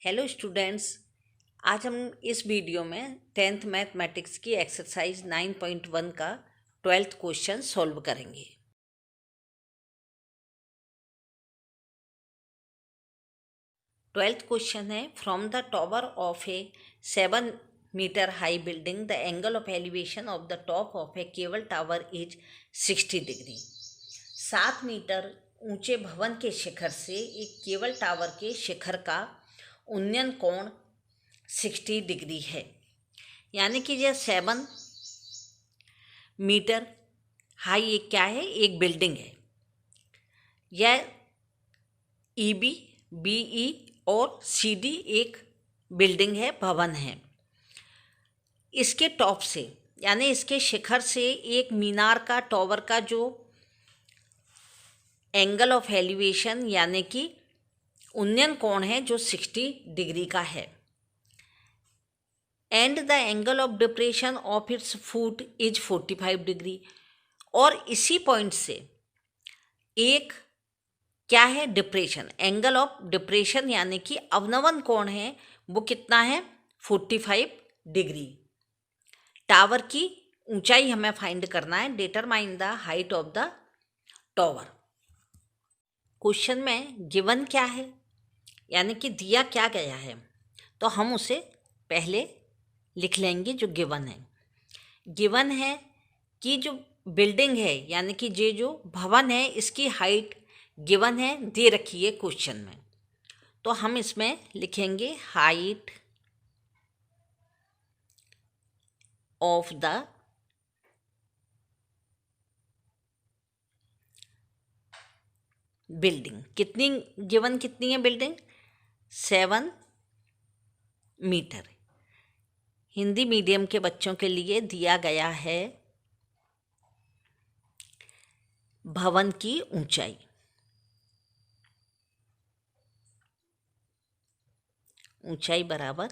Hello students, आज हम इस वीडियो में 10th मैथमेटिक्स की एक्सरसाइज 9.1 का 12th क्वेश्चन सॉल्व करेंगे। ट्वेल्थ क्वेश्चन है, from the tower of a 7 metre high building the angle of elevation of the top of a cable tower is 60 degree. 7 metre ऊंचे भवन के शिखर से एक केबल टावर के शिखर का उन्नयन कोण 60 डिग्री है। यानी कि यह 7 मीटर हाई एक क्या है, एक बिल्डिंग है। यह EB, BE और CD एक बिल्डिंग है, भवन है। इसके टॉप से यानी इसके शिखर से एक मीनार का, टॉवर का जो एंगल ऑफ एलिवेशन यानी कि उन्नयन कोण है जो 60 डिग्री का है। And the angle of depression of its foot is 45 degree. और इसी पॉइंट से एक क्या है, डिप्रेशन, एंगल ऑफ डिप्रेशन यानी कि अवनवन कोण है वो कितना है, 45 डिग्री। टावर की ऊंचाई हमें फाइंड करना है। Determine the height of the tower. Question में गिवन क्या है यानी कि दिया क्या गया है, तो हम उसे पहले लिख लेंगे जो गिवन है। गिवन है कि जो बिल्डिंग है यानी कि ये जो भवन है इसकी हाइट गिवन है, दे रखी है क्वेश्चन में। तो हम इसमें लिखेंगे हाइट ऑफ द बिल्डिंग। कितनी गिवन, कितनी है बिल्डिंग, 7 मीटर। हिंदी मीडियम के बच्चों के लिए दिया गया है भवन की ऊंचाई। ऊंचाई बराबर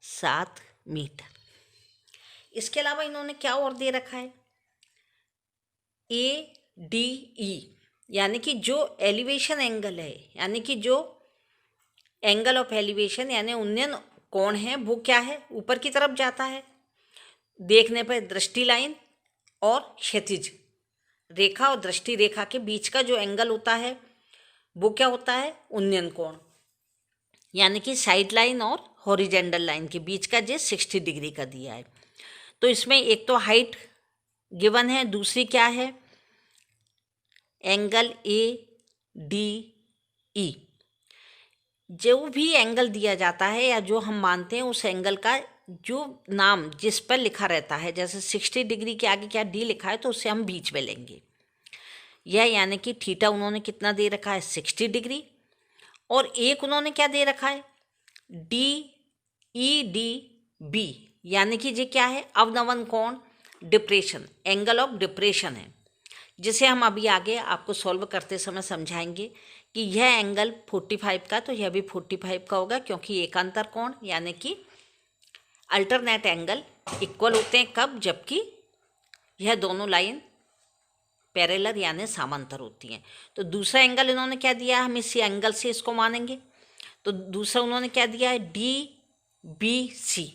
7 मीटर। इसके अलावा इन्होंने क्या और दे रखा है, ADE यानी कि जो एलिवेशन एंगल है, यानी कि जो एंगल ऑफ एलिवेशन यानी उन्नयन कोण है वो क्या है, ऊपर की तरफ जाता है। देखने पर दृष्टि लाइन और क्षैतिज रेखा और दृष्टि रेखा के बीच का जो एंगल होता है वो क्या होता है, उन्नयन कोण। यानी कि साइड लाइन और हॉरिजेंटल लाइन के बीच का जो 60 डिग्री का दिया है। तो इसमें एक तो हाइट गिवन है, दूसरी क्या है, एंगल ADE। जो भी एंगल दिया जाता है या जो हम मानते हैं उस एंगल का जो नाम जिस पर लिखा रहता है, जैसे 60 डिग्री के आगे क्या D लिखा है तो उसे हम बीच में लेंगे। यह यानी कि थीटा उन्होंने कितना दे रखा है, 60 डिग्री। और एक उन्होंने क्या दे रखा है, DEDB यानी कि ये क्या है, अवनवन कोण, डिप्रेशन, एंगल ऑफ डिप्रेशन है, जिसे हम अभी आगे आपको सॉल्व करते समय समझाएंगे कि यह एंगल 45 का तो यह भी 45 का होगा, क्योंकि एकांतर कोण यानी कि अल्टरनेट एंगल इक्वल होते हैं कब, जबकि यह दोनों लाइन पैरेलल यानी समांतर होती हैं। तो दूसरा एंगल इन्होंने क्या दिया, हम इसी एंगल से इसको मानेंगे। तो दूसरा उन्होंने क्या दिया है, DBC,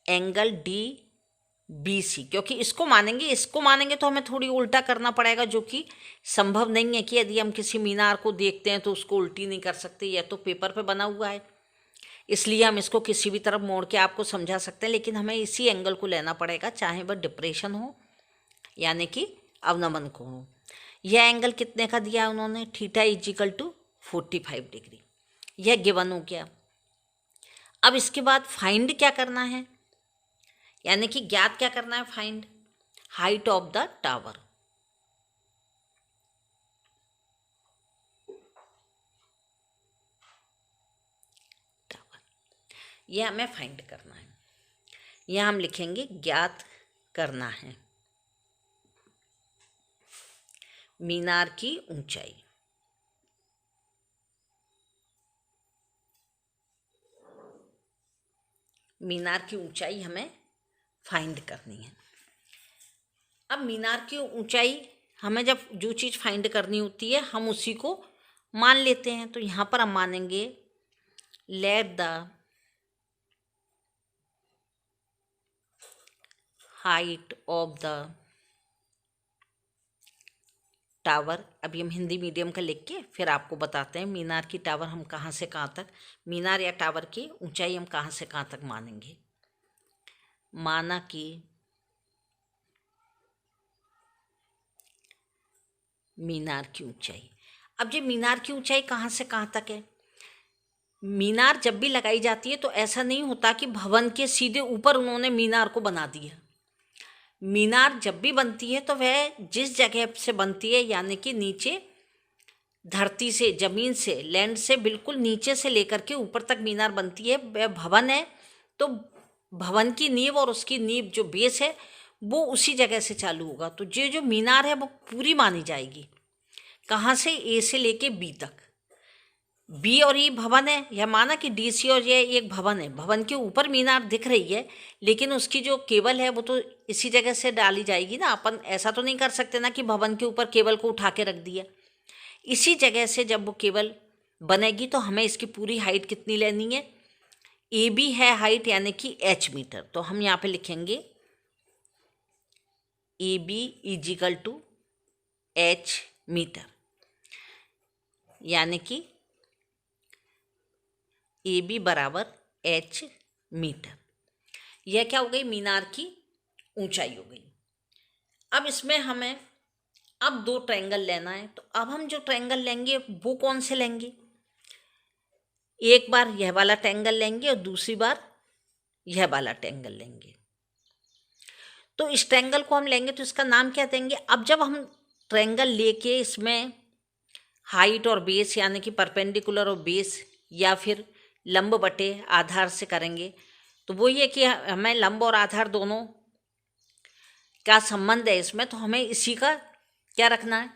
एंगल DBC, क्योंकि इसको मानेंगे तो हमें थोड़ी उल्टा करना पड़ेगा, जो कि संभव नहीं है कि यदि हम किसी मीनार को देखते हैं तो उसको उल्टी नहीं कर सकते, यह तो पेपर पे बना हुआ है, इसलिए हम इसको किसी भी तरफ मोड़ के आपको समझा सकते हैं। लेकिन हमें इसी एंगल को लेना पड़ेगा, चाहे वह डिप्रेशन हो यानी कि अवनमन कोण हो। यह एंगल कितने का दिया उन्होंने, थीटा इजिकल टू 45 डिग्री। यह गिवन हो गया। अब इसके बाद फाइंड क्या करना है, यानी कि ज्ञात क्या करना है, find height of the tower. यह हमें फाइंड करना है। यह हम लिखेंगे ज्ञात करना है मीनार की ऊंचाई। मीनार की ऊंचाई हमें फाइंड करनी है। अब मीनार की ऊंचाई हमें जब जो चीज़ फाइंड करनी होती है हम उसी को मान लेते हैं। तो यहाँ पर हम मानेंगे let the height of the tower. अभी हम हिंदी मीडियम का लिख के फिर आपको बताते हैं मीनार की टावर हम कहाँ से कहाँ तक, मीनार या टावर की ऊंचाई हम कहाँ से कहाँ तक मानेंगे। माना कि मीनार की ऊंचाई, अब ये मीनार की ऊंचाई कहाँ से कहाँ तक है। मीनार जब भी लगाई जाती है तो ऐसा नहीं होता कि भवन के सीधे ऊपर उन्होंने मीनार को बना दिया। मीनार जब भी बनती है तो वह जिस जगह से बनती है, यानी कि नीचे धरती से, जमीन से, लैंड से बिल्कुल नीचे से लेकर के ऊपर तक मीनार बनती है, वह भवन है। तो भवन की नींव और उसकी नींव जो बेस है वो उसी जगह से चालू होगा। तो ये जो मीनार है वो पूरी मानी जाएगी। कहाँ से, ए से लेके बी तक। बी और ई भवन है, यह माना कि डी सी और ये एक भवन है। भवन के ऊपर मीनार दिख रही है लेकिन उसकी जो केबल है वो तो इसी जगह से डाली जाएगी ना। अपन ऐसा तो नहीं कर सकते ना कि भवन के ऊपर केबल को उठा के रख दिया। इसी जगह से जब वो केबल बनेगी तो हमें इसकी पूरी हाइट कितनी लेनी है, ए बी है हाइट यानी कि एच मीटर। तो हम यहाँ पे लिखेंगे A B is equal to H metre, यानी कि ए बी बराबर एच मीटर। यह क्या हो गई, मीनार की ऊंचाई हो गई। अब इसमें हमें अब दो ट्रायंगल लेना है। तो अब हम जो ट्रायंगल लेंगे वो कौन से लेंगे, एक बार यह वाला ट्रायंगल लेंगे और दूसरी बार यह वाला ट्रायंगल लेंगे। तो इस ट्रायंगल को हम लेंगे तो इसका नाम क्या देंगे। अब जब हम ट्रायंगल लेके इसमें हाइट और बेस यानी कि परपेंडिकुलर और बेस या फिर लंब बटे आधार से करेंगे तो वो ये कि हमें लंब और आधार दोनों का संबंध है इसमें। तो हमें इसी का क्या रखना है,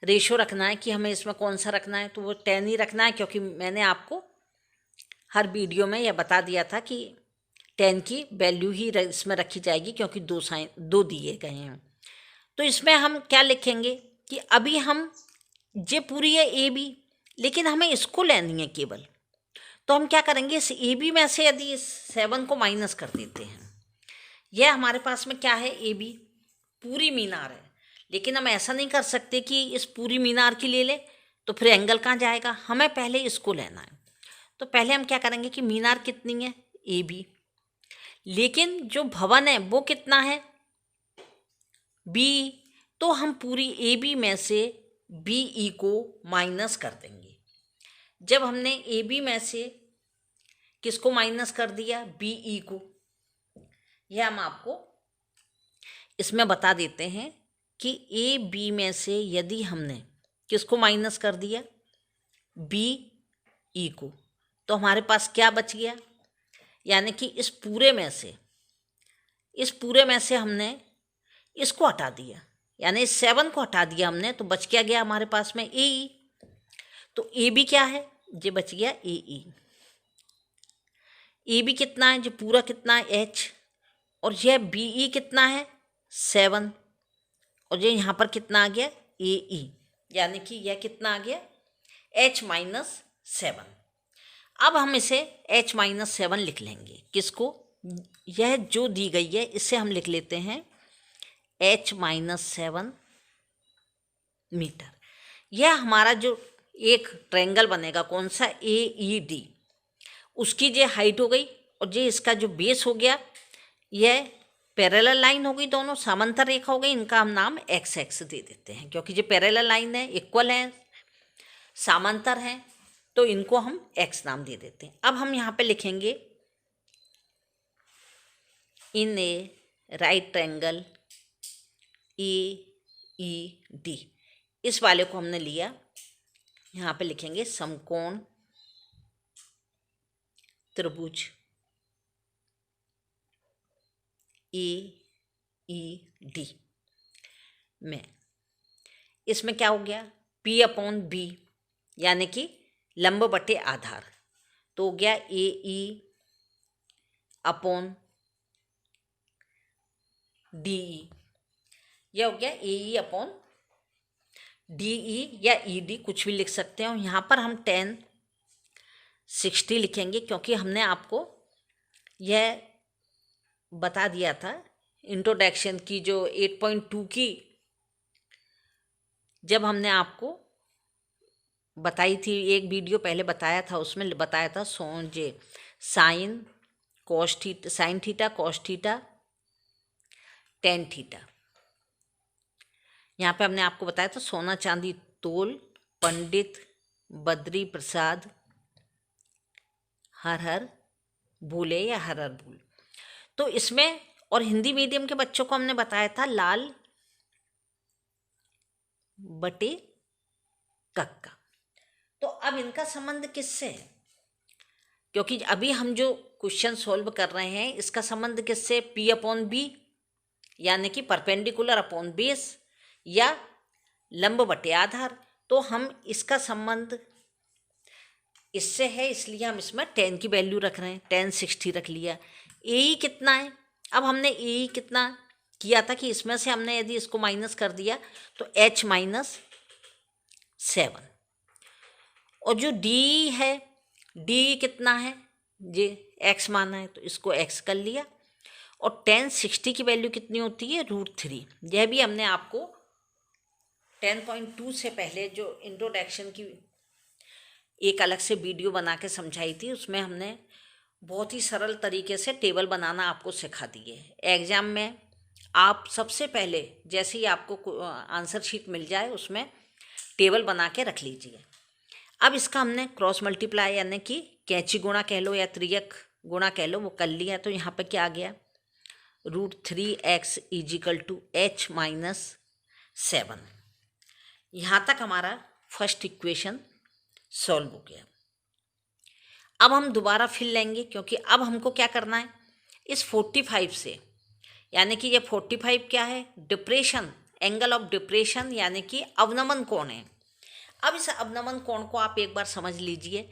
रेशो रखना है कि हमें इसमें कौन सा रखना है। तो वो 10 ही रखना है, क्योंकि मैंने आपको हर वीडियो में यह बता दिया था कि 10 की वैल्यू ही इसमें रखी जाएगी, क्योंकि दो दिए गए हैं। तो इसमें हम क्या लिखेंगे कि अभी हम ये पूरी है ए बी, लेकिन हमें इसको लेनी है केवल। तो हम क्या करेंगे, इस ए बी में से यदि इस 7 को माइनस कर देते हैं, यह हमारे पास में क्या है, ए बी पूरी मीनार है। लेकिन हम ऐसा नहीं कर सकते कि इस पूरी मीनार की ले ले, तो फिर एंगल कहाँ जाएगा, हमें पहले इसको लेना है। तो पहले हम क्या करेंगे कि मीनार कितनी है, ए बी, लेकिन जो भवन है वो कितना है, बी। तो हम पूरी ए बी में से बी ई को माइनस कर देंगे। जब हमने ए बी में से किसको माइनस कर दिया, बी ई को, यह हम आपको इसमें बता देते हैं कि ए बी में से यदि हमने किसको माइनस कर दिया, बी ई को, तो हमारे पास क्या बच गया, यानी कि इस पूरे में से हमने इसको हटा दिया, यानी इस 7 को हटा दिया हमने। तो बच क्या गया हमारे पास में, ए ई। तो ए बी क्या है, ये बच गया ए ई। ए बी कितना है, जो पूरा कितना है, एच, और यह बी ई कितना है, 7, और ये यहाँ पर कितना आ गया, ए ई, यानी कि यह कितना आ गया, एच माइनस 7। अब हम इसे एच माइनस 7 लिख लेंगे, किसको, यह जो दी गई है इससे हम लिख लेते हैं एच माइनस 7 मीटर। यह हमारा जो एक ट्रायंगल बनेगा, कौन सा, ए ई डी, उसकी जो हाइट हो गई, और ये इसका जो बेस हो गया, यह पैरेलल लाइन हो गई, दोनों समांतर रेखा हो गई। इनका हम नाम एक्स एक्स दे देते हैं, क्योंकि ये पैरेलल लाइन है, इक्वल है, समांतर है, तो इनको हम एक्स नाम दे देते हैं। अब हम यहाँ पे लिखेंगे in a right triangle A E D, इस वाले को हमने लिया, यहाँ पे लिखेंगे समकोण त्रिभुज ए ई डी में। इसमें क्या हो गया, पी अपॉन बी, यानी कि लंब बटे आधार, तो हो गया ए ई अपॉन डी ई, यह हो गया ए ई अपॉन DE या ED कुछ भी लिख सकते हैं। यहाँ पर हम 1060 लिखेंगे क्योंकि हमने आपको यह बता दिया था इंट्रोडक्शन की जो 8.2 की जब हमने आपको बताई थी, एक वीडियो पहले बताया था, उसमें बताया था sine theta cos theta tan theta. यहाँ पे हमने आपको बताया था सोना चांदी तोल पंडित बद्री प्रसाद हर हर भूले या हर हर भूल। तो इसमें और हिंदी मीडियम के बच्चों को हमने बताया था लाल बटे कक्का। तो अब इनका संबंध किससे है? क्योंकि अभी हम जो क्वेश्चन सॉल्व कर रहे हैं इसका संबंध किससे? P अपॉन बी यानी कि परपेंडिकुलर अपॉन बेस या लंब बटे आधार। तो हम इसका संबंध इससे है, इसलिए हम इसमें 10 की वैल्यू रख रहे हैं। 1060 रख लिया। AE कितना है? अब हमने AE कितना किया था कि इसमें से हमने यदि इसको माइनस कर दिया तो H माइनस 7। और जो DE है, DE कितना है? ये X माना है तो इसको X कर लिया। और 1060 की वैल्यू कितनी होती है? √3। यह भी हमने आपको 10.2 से पहले जो इंट्रोडक्शन की एक अलग से वीडियो बना के समझाई थी, उसमें हमने बहुत ही सरल तरीके से टेबल बनाना आपको सिखा दिए। एग्ज़ाम में आप सबसे पहले जैसे ही आपको आंसर शीट मिल जाए उसमें टेबल बना के रख लीजिए। अब इसका हमने क्रॉस मल्टीप्लाई यानी कि कैंची गुणा कह लो या त्रियक गुणा कह लो, वो कर लिया। तो यहाँ पे क्या आ गया? √3x = H माइनस 7। यहाँ तक हमारा फर्स्ट इक्वेशन सॉल्व हो गया। अब हम दोबारा फिर लेंगे क्योंकि अब हमको क्या करना है, इस 45 से, यानी कि ये 45 क्या है? डिप्रेशन, एंगल ऑफ डिप्रेशन यानी कि अवनमन कोण है। अब इस अवनमन कोण को आप एक बार समझ लीजिए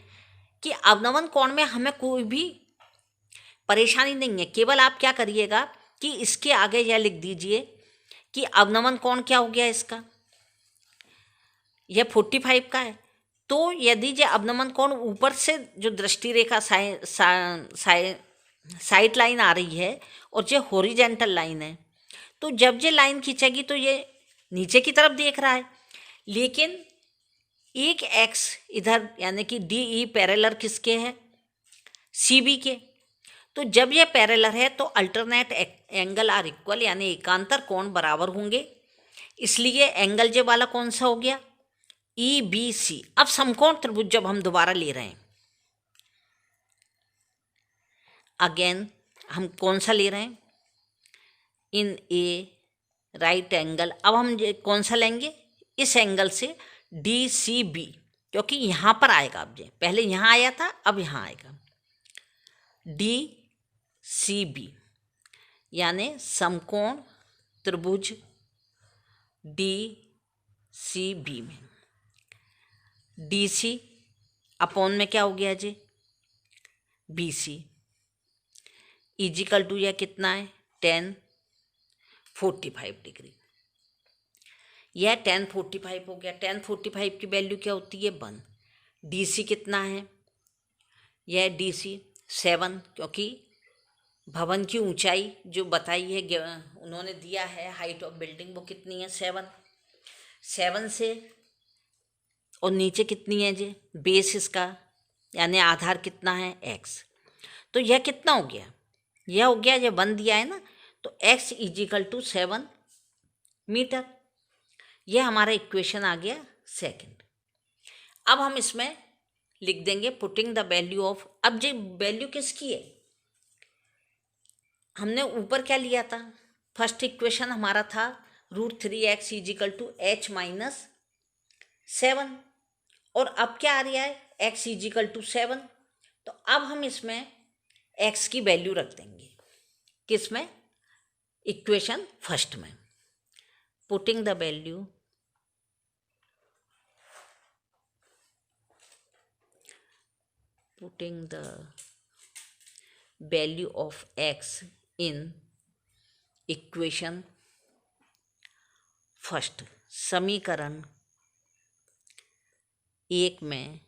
कि अवनमन कोण में हमें कोई भी परेशानी नहीं है। केवल आप क्या करिएगा कि इसके आगे यह लिख दीजिए कि अवनमन कोण क्या हो गया इसका, यह 45 का है। तो यदि ये अवनमन कोण ऊपर से जो दृष्टि रेखा साइड लाइन आ रही है और ये हॉरिजेंटल लाइन है, तो जब ये लाइन खींचेगी तो ये नीचे की तरफ देख रहा है, लेकिन एक एक्स इधर यानी कि DE पैरेलल किसके है? CB के। तो जब ये पैरेलल है तो अल्टरनेट एंगल आर इक्वल यानी एकांतर कोण बराबर होंगे, इसलिए एंगल जे वाला कौन सा हो गया? EBC। अब समकोण त्रिभुज जब हम दोबारा ले रहे हैं, अगेन हम कौन सा ले रहे हैं? इन ए राइट एंगल। अब हम कौन सा लेंगे? इस एंगल से DCB, क्योंकि यहाँ पर आएगा। अब ये पहले यहाँ आया था, अब यहाँ आएगा DCB यानी समकोण त्रिभुज DCB में DC अपॉन में क्या हो गया जी? BC = यह कितना है? 1045 डिग्री। यह 1045 हो गया। 1045 की वैल्यू क्या होती है? 1। DC कितना है? यह DC 7, क्योंकि भवन की ऊंचाई जो बताई है उन्होंने दिया है हाइट ऑफ बिल्डिंग, वो कितनी है? 7 से, और नीचे कितनी है जी? बेस इसका यानी आधार कितना है? X। तो यह कितना हो गया? यह हो गया, जब 1 दिया है ना, तो X = 7 मीटर। यह हमारा इक्वेशन आ गया सेकंड। अब हम इसमें लिख देंगे पुटिंग द वैल्यू ऑफ। अब जो वैल्यू किसकी है? हमने ऊपर क्या लिया था? फर्स्ट इक्वेशन हमारा था √3x = H माइनस 7, और अब क्या आ रहा है? X = 7। तो अब हम इसमें X की वैल्यू रख देंगे। किस में? इक्वेशन फर्स्ट में। Putting the value of X in equation first, समीकरण 1 में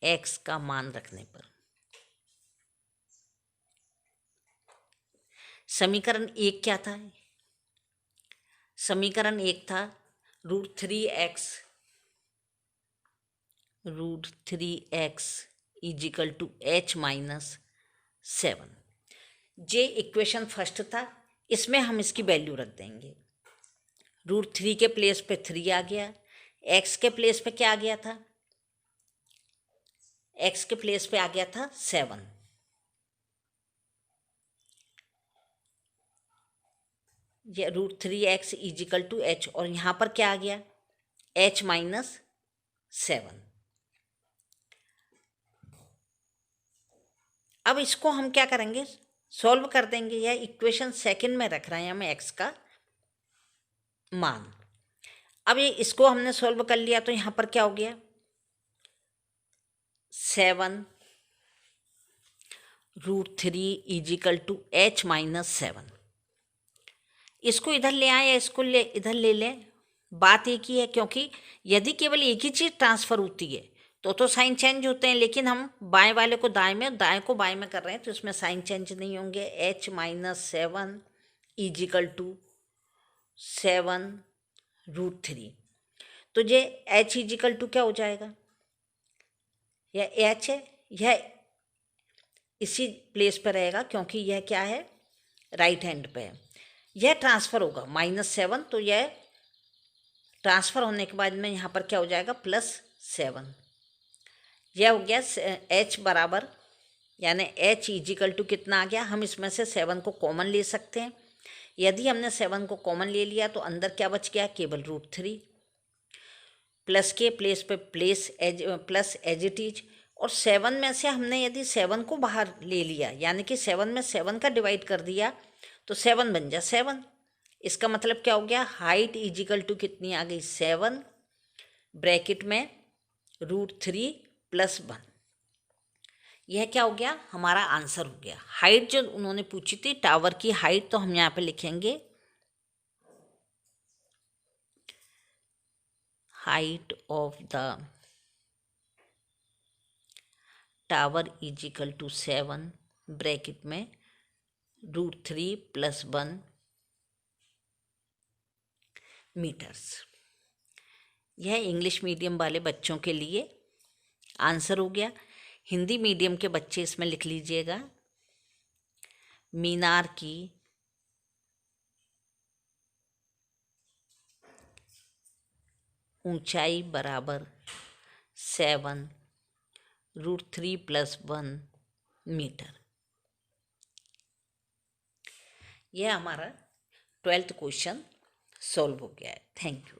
x का मान रखने पर। समीकरण 1 क्या था? समीकरण 1 था √3x इजिकल टू h माइनस 7। जे इक्वेशन फर्स्ट था, इसमें हम इसकी वैल्यू रख देंगे। √3 के प्लेस पे 3 आ गया, x के प्लेस पे क्या आ गया था? x के प्लेस पे आ गया था 7। ये √3x इजिकल टू h, और यहाँ पर क्या आ गया? h माइनस 7। अब इसको हम क्या करेंगे? सॉल्व कर देंगे। यह इक्वेशन सेकंड में रख रहे हैं हमें x का मान। अब ये इसको हमने सॉल्व कर लिया तो यहाँ पर क्या हो गया? 7 √3 इजिकल टू h माइनस 7। इसको इधर ले आए या इसको इधर ले लें, बात एक ही है, क्योंकि यदि केवल एक ही चीज़ ट्रांसफ़र होती है तो साइन चेंज होते हैं, लेकिन हम बाएं वाले को दाएं में, दाएं को बाएं में कर रहे हैं, तो इसमें साइन चेंज नहीं होंगे। h माइनस 7 इजिकल टू 7 √3। तो ये h इजिकल टू क्या हो जाएगा? यह h है, यह इसी प्लेस पर रहेगा, क्योंकि यह क्या है? राइट हैंड पे है। यह ट्रांसफ़र होगा -7, तो यह ट्रांसफ़र होने के बाद में यहाँ पर क्या हो जाएगा? +7। यह हो गया h बराबर, यानी h इजिकल टू कितना आ गया? हम इसमें से 7 को कॉमन ले सकते हैं। यदि हमने 7 को कॉमन ले लिया तो अंदर क्या बच गया? केवल √3। प्लस के प्लेस पे प्लस एज इट इज, और 7 में से हमने यदि 7 को बाहर ले लिया, यानी कि 7 में 7 का डिवाइड कर दिया, तो 7 बन जा 7। इसका मतलब क्या हो गया? हाइट इजिकल टू कितनी आ गई? 7 ब्रैकेट में √3 + 1। यह क्या हो गया? हमारा आंसर हो गया। हाइट जो उन्होंने पूछी थी, टावर की हाइट, तो हम यहाँ पे लिखेंगे height of the tower is equal to 7 bracket में √3 + 1 मीटर्स। यह इंग्लिश मीडियम वाले बच्चों के लिए आंसर हो गया। हिंदी मीडियम के बच्चे इसमें लिख लीजिएगा, मीनार की ऊंचाई बराबर 7 √3 + 1 मीटर। यह हमारा 12th क्वेश्चन सॉल्व हो गया है। Thank you.